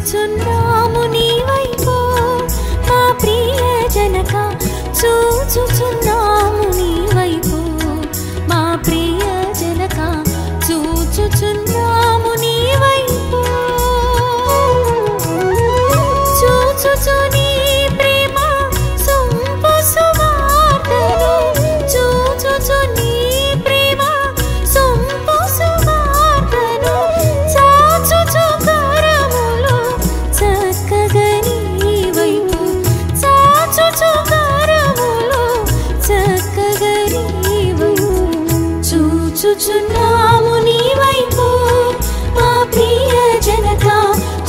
చూచుచున్నాము నీ వైపు మా ప్రియ జనక చూచుచున్నాము నీ వైపు మా ప్రియ జనక చూచుచున్నాము నీ వైపు చూచుచు నీ ప్రేమ సొంపు సువార్తను చూచుచు నీ ప్రేమ సొంపు సువార్తను చాచుచు కరములు చక్కగా నీ వైపు చాచుచు కరములు చక్కగా నీ వైపు చూచుచున్నాము నీ వైపు మా ప్రియ జనక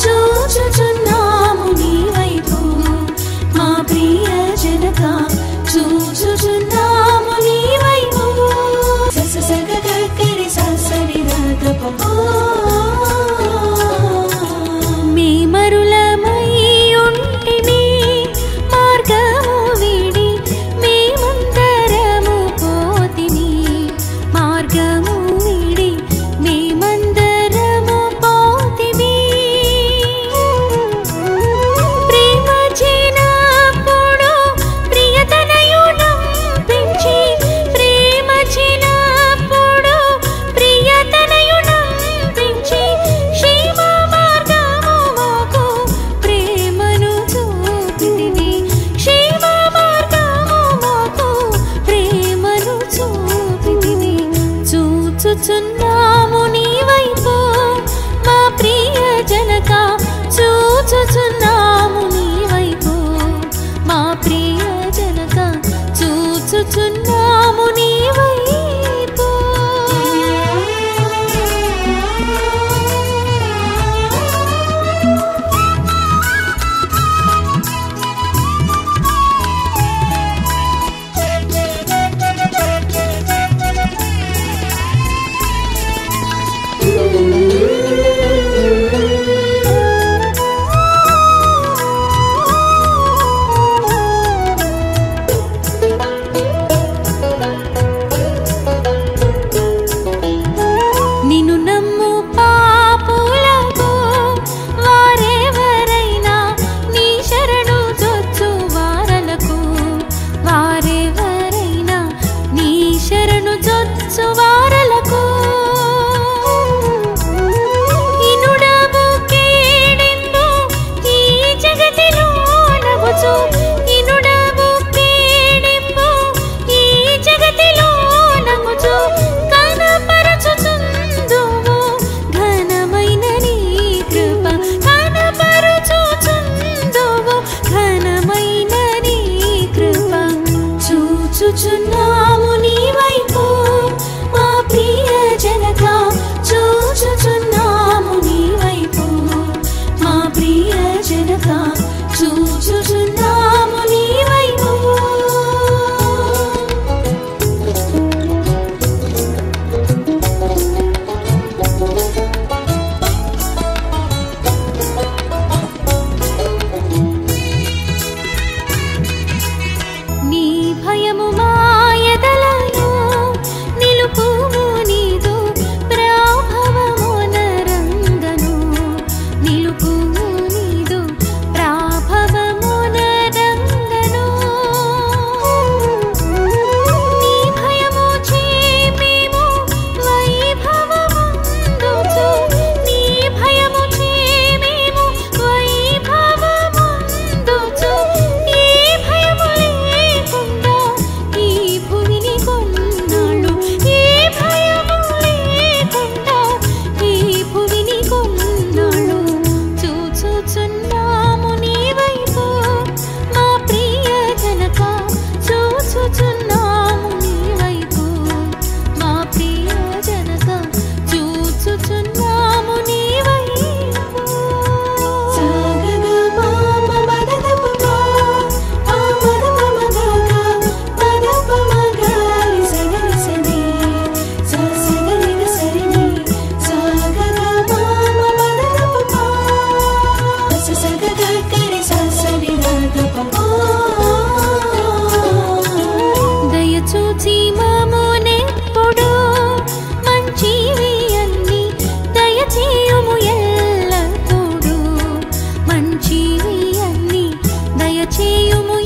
చూచుచున్నాము నీ వైపు మా ప్రియ జనక చూచుచున్నాము నీ వైపు ససగ కరి ససరి రగపో మీ మరులమై ఉంటిని మార్గము వీడి మేమందరము పోతిని మార్గము వీడి మేమందరము పోతిని ప్రేమ చిన్నప్పుడు ప్రియతనయునం పెంచి ప్రేమ చిన్నప్పుడు ప్రియతనయునం పెంచి క్షేమ మార్గము మాకు ప్రేమను చూపితివి క్షేమ మార్గము మాకు ప్రేమను చూపితివి చూచుచున్నాము నీ వైపు మా ప్రియ జనక చూచుచున్నాము నీ వైపు మా ప్రియ జనక చూచుచున్నాము నీ వైపు నిన్ను నమ్ము పాపులకు వారెవరైనా నీ శరణు చొచ్చు వారలకు వారెవరైనా నీ శరణు చొచ్చు వారలకు ఇనుడవు కేడెందు ఈ జగతిలో నగుచు ఇనుడవు కేడెందు ఈ జగతిలో నగుచు కనపరచుచుందువు ఘనమైన నీ కృప కనపరచుచుందువు ఘనమైన నీ కృప చూచుచున్నాము నీ వైపు మా ప్రియ జనక చూచుచున్నాము నీ వైపు మా ప్రియ జనక చూచుచున్నాము నీ వైపు నీ భయము మాయదలలో నిలుపుము నీదు ప్రాభవమునరంగను నిలుపుము నీదు ప్రాభవమునరంగను చేయుము